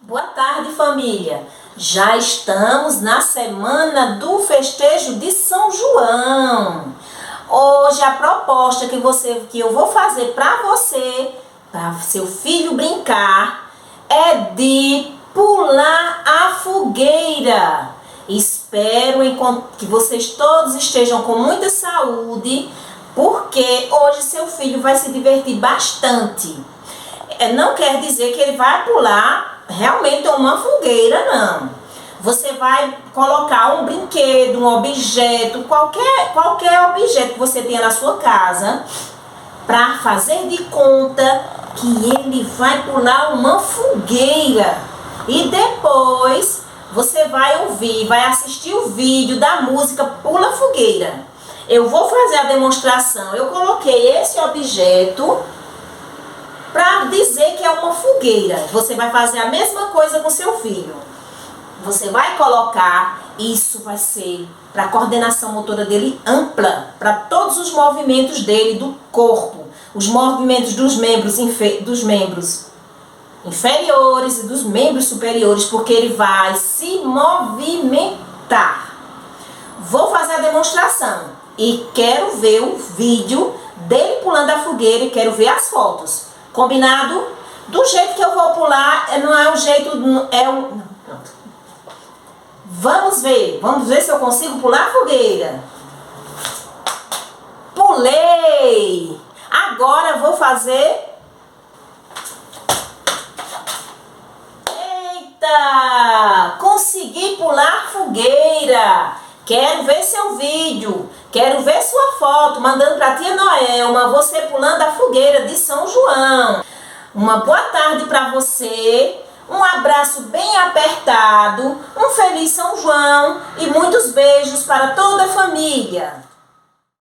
Boa tarde, família! Já estamos na semana do festejo de São João. Hoje a proposta que eu vou fazer para seu filho brincar, é de pular a fogueira. Espero que vocês todos estejam com muita saúde, porque hoje seu filho vai se divertir bastante. Não quer dizer que ele vai pular realmente uma fogueira, não. Você vai colocar um brinquedo, um objeto, qualquer objeto que você tenha na sua casa, para fazer de conta que ele vai pular uma fogueira. E depois você vai assistir o vídeo da música Pula Fogueira. Eu vou fazer a demonstração. Eu coloquei esse objeto para dizer que é uma fogueira. Você vai fazer a mesma coisa com seu filho. Você vai colocar, isso vai ser para a coordenação motora dele ampla, para todos os movimentos dele, do corpo, os movimentos dos membros inferiores e dos membros superiores, porque ele vai se movimentar. Vou fazer a demonstração e quero ver o vídeo dele pulando a fogueira e quero ver as fotos. Combinado? Do jeito que eu vou pular, não é um jeito... Pronto. Vamos ver se eu consigo pular a fogueira. Pulei! Agora vou fazer... Eita! Consegui pular a fogueira! Quero ver seu vídeo, quero ver sua foto, mandando para a tia Noelma, você pulando a fogueira de São João. Uma boa tarde para você, um abraço bem apertado, um feliz São João e muitos beijos para toda a família.